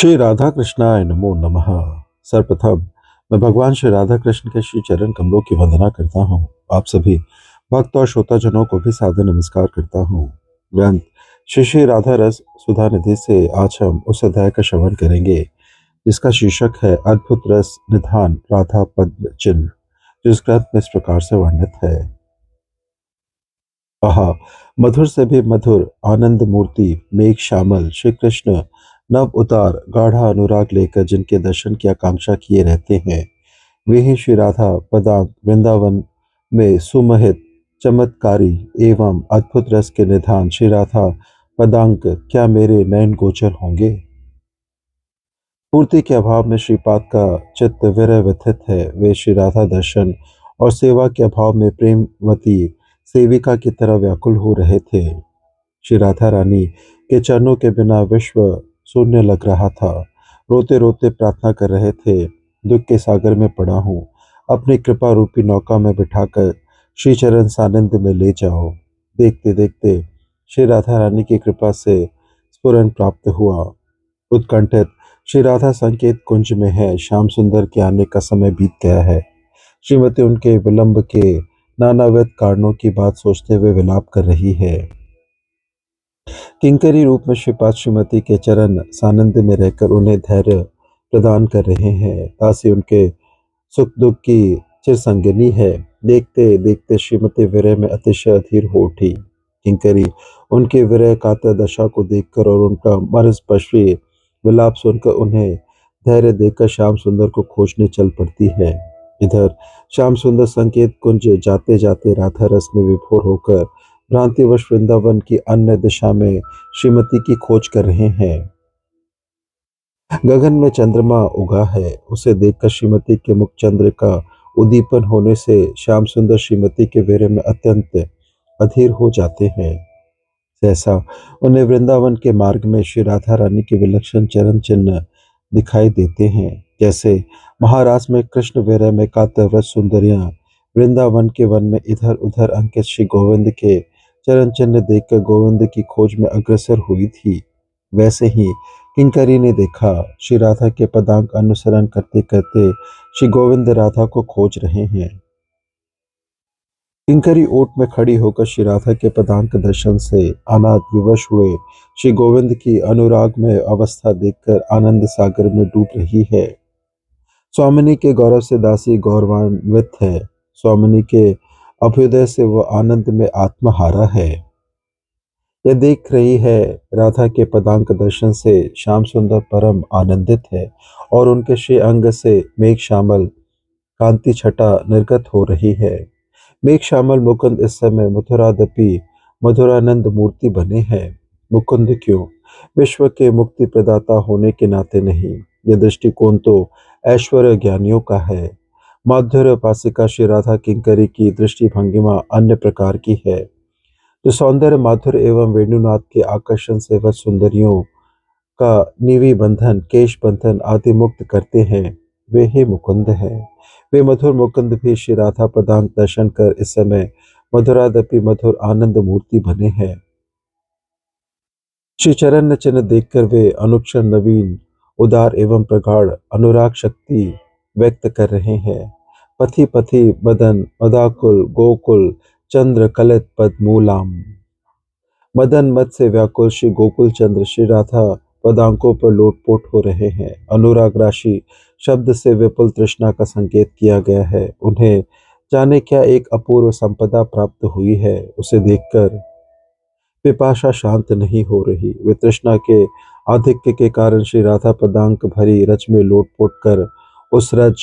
श्री राधा कृष्णाय नमो नमः। सर्वप्रथम मैं भगवान श्री राधा कृष्ण के श्री चरण कमलों की वंदना करता हूँ। आप सभी भक्त और श्रोताजनों को भी सादर नमस्कार करता हूँ। ग्रंथ श्री श्री राधा रस सुधा निधि से आज हम उस अध्याय का श्रवण करेंगे जिसका शीर्षक है अद्भुत रस निधान राधा पद्म चिन्ह, जिस ग्रंथ में इस प्रकार से वर्णित है। कहा, मधुर से भी मधुर आनंद मूर्ति मेघ श्यामल श्री कृष्ण नव उतार गाढ़ा अनुराग लेकर जिनके दर्शन की आकांक्षा किए रहते हैं, वे ही श्री राधा पदांक वृंदावन में सुमहित चमत्कारी एवं अद्भुत रस के निधान श्री राधा पदांक क्या मेरे नयन गोचर होंगे। पूर्ति के अभाव में श्रीपाद का चित्त विरह व्यथित है। वे श्री राधा दर्शन और सेवा के अभाव में प्रेमवती सेविका की तरह व्याकुल हो रहे थे। श्री राधा रानी के चरणों के बिना विश्व शून्य लग रहा था। रोते रोते प्रार्थना कर रहे थे, दुख के सागर में पड़ा हूँ, अपनी कृपा रूपी नौका में बिठाकर श्री चरण सानिध्य में ले जाओ। देखते देखते श्री राधा रानी की कृपा से स्फुरन प्राप्त हुआ। उत्कंठित श्री राधा संकेत कुंज में है। श्याम सुंदर के आने का समय बीत गया है। श्रीमती उनके विलंब के नानाविध कारणों की बात सोचते हुए विलाप कर रही है। किंकरी रूप में श्रीपाद श्रीमती के चरण सानिध्य में रहकर उन्हें धैर्य प्रदान कर रहे हैं। दासी उनके सुख दुख की चिरसंगिनी है। देखते देखते श्रीमती विरह में अतिशय अधीर हो उठी। किंकरी उनके विरह कातर दशा को देखकर और उनका मर्मस्पर्शी विलाप सुनकर उन्हें धैर्य देकर श्याम सुंदर को खोजने चल पड़ती है। इधर श्याम सुंदर संकेत कुंज जाते जाते राधा रस में विभोर होकर भ्रांतिवश वृंदावन की अन्य दिशा में श्रीमती की खोज कर रहे हैं। गगन में चंद्रमा उगा है। उसे देखकर श्रीमती के मुख चंद्र का उद्दीपन होने से श्याम सुंदर श्रीमती के विरह में अत्यंत अधीर हो जाते हैं। सहसा उन्हें वृंदावन के मार्ग में श्री राधा रानी के विलक्षण चरण चिन्ह दिखाई देते हैं। जैसे महाराज में कृष्ण विरह में कातर सुंदरियां वृंदावन के वन में इधर उधर अंकित श्री गोविंद के चरण चिन्ह देखकर गोविंद की खोज में अग्रसर हुई थी, वैसे ही किंकरी ने देखा श्री राधा के पदांक अनुसरण करते करते श्री गोविंद राधा को खोज रहे हैं। किंकरी ओट में खड़ी होकर श्री राधा के पदांक दर्शन से अनाथ विवश हुए श्री गोविंद की अनुराग में अवस्था देखकर आनंद सागर में डूब रही है। स्वामिनी के गौरव से दासी गौरवान्वित है। स्वामिनी के अभ्युदय से वह आनंद में आत्महारा है। यह देख रही है राधा के पदांक दर्शन से श्याम सुंदर परम आनंदित है और उनके श्री अंग से मेघ श्यामल कांति छटा निर्गत हो रही है। मेघ श्यामल मुकुंद इस समय मथुरादपि मधुरानंद मूर्ति बने हैं। मुकुंद क्यों, विश्व के मुक्ति प्रदाता होने के नाते नहीं। यह दृष्टिकोण तो ऐश्वर्य ज्ञानियों का है। माधुर्य उपासिका श्री राधा किंकरी की दृष्टि भंगिमा अन्य प्रकार की है। जो सौंदर्य माधुर्य एवं वेणुनाथ के आकर्षण से वह सुंदरियों का निवि बंधन केश बंधन आदि मुक्त करते हैं, वे ही मुकुंद हैं। वे मधुर मुकुंद भी श्री राधा पदांक दर्शन कर इस समय मधुरादपि मधुर आनंद मूर्ति बने हैं। श्री चरण चिन्ह देखकर वे अनुक्षण नवीन उदार एवं प्रगाढ़ अनुराग शक्ति व्यक्त कर रहे हैं। पथि पथि मदन मदाकुल गोकुल चंद्र कलित पद मूलाम। मदन मद से व्याकुल श्री गोकुल चंद्र श्री राधा पदांकों पर लोटपोट हो रहे हैं। अनुराग राशि शब्द से विपुल तृष्णा का संकेत किया गया है। उन्हें जाने क्या एक अपूर्व संपदा प्राप्त हुई है। उसे देखकर पिपाशा शांत नहीं हो रही। वे तृष्णा के आधिक्य के कारण श्री राधा पदांक भरी रज में लोटपोट कर उस रज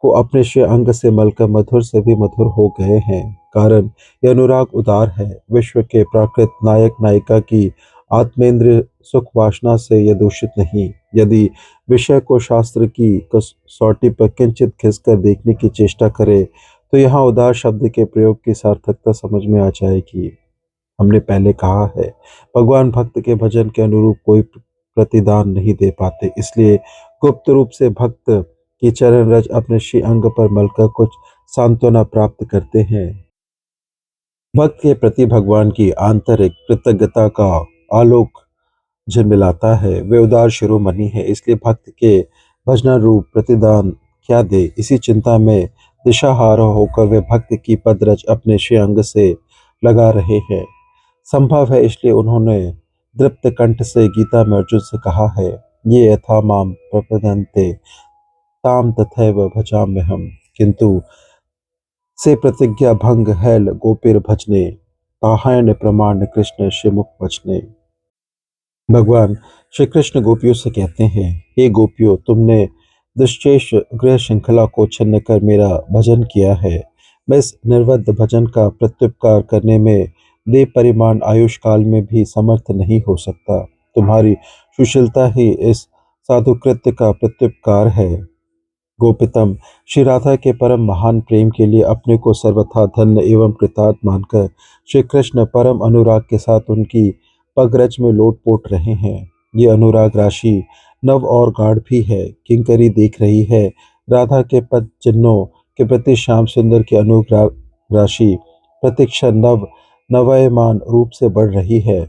को अपने श्री अंग से मलकर मधुर से भी मधुर हो गए हैं। कारण यह अनुराग उदार है। विश्व के प्राकृत नायक नायिका की आत्मेंद्रिय सुख वासना से यह दूषित नहीं। यदि विषय को शास्त्र की कसौटी पर किंचित खिसकर देखने की चेष्टा करे तो यहाँ उदार शब्द के प्रयोग की सार्थकता समझ में आ जाएगी। हमने पहले कहा है, भगवान भक्त के भजन के अनुरूप कोई प्रतिदान नहीं दे पाते, इसलिए गुप्त रूप से भक्त की चरण रज अपने श्री अंग पर मलकर कुछ सांत्वना प्राप्त करते हैं। भक्त के प्रति भगवान की आंतरिक कृतज्ञता का आलोक झिलमिलाता है, वे उदार शिरोमणि है, इसलिए भक्त के भजना रूप प्रतिदान क्या दे। इसी चिंता में दिशाहारा होकर वे भक्त की पदरज अपने श्रेयांग से लगा रहे हैं। संभव है इसलिए उन्होंने दृप्त कंठ से गीता में अर्जुन से कहा है, ये यथा माम प्रपद्यन्ते ताम तथैव भजाम्यहम्, किंतु से प्रतिज्ञा भंग हैल गोपीर भजने, ताहायन प्रमाण कृष्ण श्रीमुख वचने। भगवान श्री कृष्ण गोपियों से कहते हैं, हे गोपियों, तुमने दुष्चेष गृह श्रृंखला को छिन्न कर मेरा भजन किया है। मैं इस निर्बद्ध भजन का प्रत्युपकार करने में देह परिमाण आयुष काल में भी समर्थ नहीं हो सकता। तुम्हारी सुशीलता ही इस साधुकृत्य का प्रत्युपकार है। गोपितम श्री राधा के परम महान प्रेम के लिए अपने को सर्वथा धन्य एवं कृतार्थ मानकर श्री कृष्ण परम अनुराग के साथ उनकी पगरज में लोटपोट रहे हैं। ये अनुराग राशि नव और गाढ़ भी है। किंकरी देख रही है, राधा के पद चिन्हों के प्रति श्याम सुंदर की अनुराग राशि प्रतीक्षा नव नवयमान रूप से बढ़ रही है।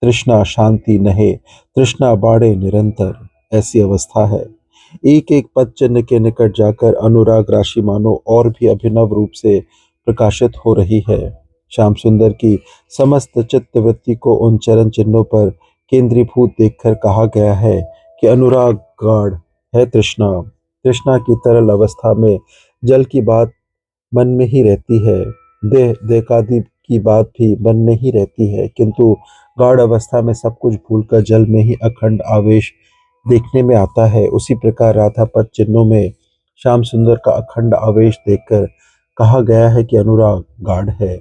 तृष्णा शांति नहे, तृष्णा बाढ़े निरंतर, ऐसी अवस्था है। एक एक पद चिन्ह के निकट जाकर अनुराग राशि मानो और भी अभिनव रूप से प्रकाशित हो रही है। श्याम सुंदर की समस्त चित्त वृत्ति को उन चरण चिन्हों पर केंद्रीभूत देखकर कहा गया है कि अनुराग गाढ़ है तृष्णा। तृष्णा की तरल अवस्था में जल की बात मन में ही रहती है, देह देकादि की बात भी मन में ही रहती है, किंतु गाढ़ अवस्था में सब कुछ भूलकर जल में ही अखंड आवेश देखने में आता है। उसी प्रकार राधा पद चिन्हों में श्याम सुंदर का अखंड आवेश देखकर कहा गया है कि अनुराग गाढ़ है।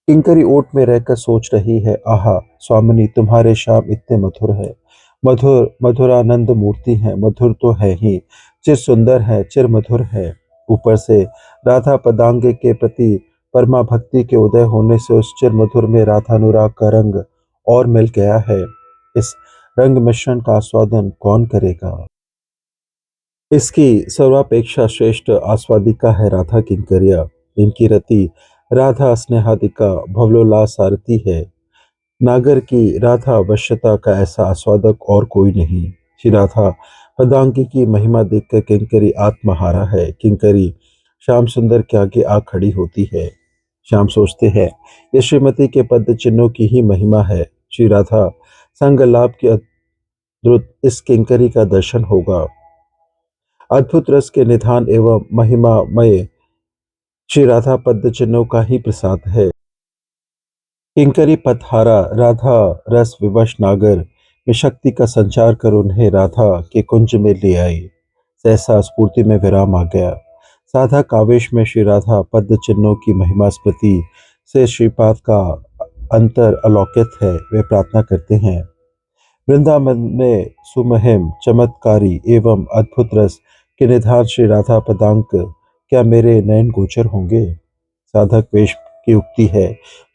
किंकरी ओट में रहकर सोच रही है, आहा स्वामिनी, तुम्हारे श्याम इतने मधुर है, मधुर मधुरानंद मूर्ति है, मधुर तो है ही, चिर सुंदर है, चिर मधुर है। ऊपर से राधा पदांग के प्रति परमा भक्ति के उदय होने से उस चिर मधुर में राधानुराग का रंग और मिल गया है। इस रंग मिश्रण का आस्वादन कौन करेगा। इसकी सर्वापेक्षा श्रेष्ठ आस्वादिका है राधा किंकरिया। इनकी रति राधा स्नेहादिका भवलोला सारथी है। नागर की राधा वश्यता का ऐसा आस्वादक और कोई नहीं। श्री राधा पदांगी की महिमा देखकर किंकरी आत्महारा है। किंकरी श्याम सुंदर के आगे आ खड़ी होती है। श्याम सोचते हैं, ये श्रीमती के पद चिन्हों की ही महिमा है। श्री राधा संग लाभ के अद्भुत इस किंकरी का दर्शन होगा। अद्भुत रस के निधान एवं महिमामय श्री राधा पद चिन्हों का ही प्रसाद है। किंकरी पथहारा राधा रस विवश नागर में शक्ति का संचार कर उन्हें राधा के कुंज में ले आई। सहसा स्फूर्ति में विराम आ गया। साधक आवेश में श्री राधा पद चिन्हों की महिमा स्मृति से श्रीपाद का अंतर अलौकित है। वे प्रार्थना करते हैं, वृंदावन में सुमहिम चमत्कारी एवं अद्भुत रस के निधान श्री राधा पदांक क्या मेरे नयन गोचर होंगे। साधक वेश की उक्ति है,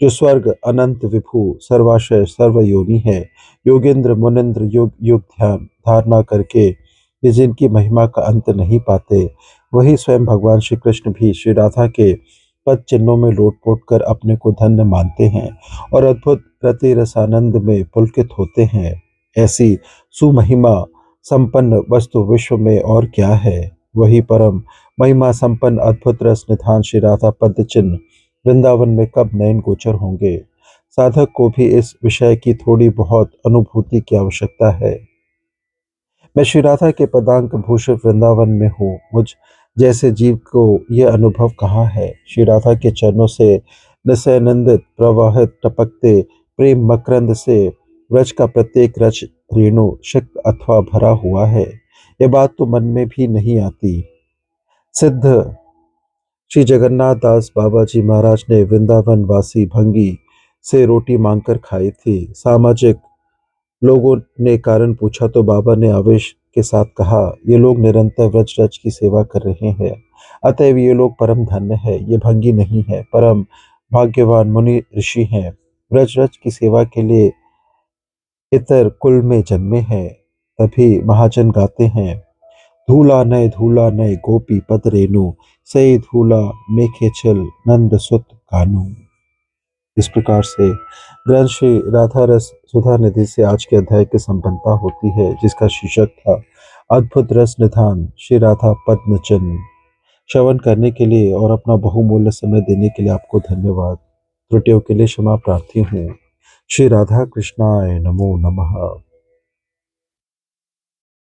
जो स्वर्ग अनंत विभु सर्वाशय सर्वयोनि है, योगेंद्र मुनिंद्र युग युग ध्यान धारणा करके ये जिनकी महिमा का अंत नहीं पाते, वही स्वयं भगवान श्री कृष्ण भी श्री राधा के पद चिन्हों में लोटपोट कर अपने को धन्य मानते हैं और अद्भुत रति रसानंद में पुलकित होते हैं। ऐसी सुमहिमा संपन्न वस्तु विश्व में और क्या है। वही परम महिमा संपन्न अद्भुत रस निधान श्री राधा पद चिन्ह वृंदावन में कब नयन गोचर होंगे। साधक को भी इस विषय की थोड़ी बहुत अनुभूति की आवश्यकता है। मैं श्री राधा के पदांक भूषित वृंदावन में हूँ, मुझ जैसे जीव को यह अनुभव कहाँ है। श्री राधा के चरणों से निसयनंदित प्रवाहित टपकते प्रेम मकरंद से व्रज का प्रत्येक रच रेणु सिक्त अथवा भरा हुआ है, यह बात तो मन में भी नहीं आती। सिद्ध श्री जगन्नाथ दास बाबा जी महाराज ने वृंदावन वासी भंगी से रोटी मांगकर खाई थी। सामाजिक लोगों ने कारण पूछा तो बाबा ने आवेश के साथ कहा, ये लोग निरंतर व्रज रज की सेवा कर रहे हैं, अतएव ये लोग परम धन्य है। ये भंगी नहीं है, परम भाग्यवान मुनि ऋषि हैं। व्रज रज की सेवा के लिए इतर कुल में जन्मे हैं। तभी महाजन गाते हैं, धूला नय गोपी पद रेणु, सई धूला मेखे चल नंद सुत कानू। इस प्रकार से ग्रंथ श्री राधा रस सुधा निधि से आज के अध्याय की संपन्नता होती है, जिसका शीर्षक था अद्भुत रस निधान श्री राधा पद्मचन। श्रवण करने के लिए और अपना बहुमूल्य समय देने के लिए आपको धन्यवाद। त्रुटियों के लिए क्षमा प्रार्थी हूँ। श्री राधा कृष्णाय नमो नमः।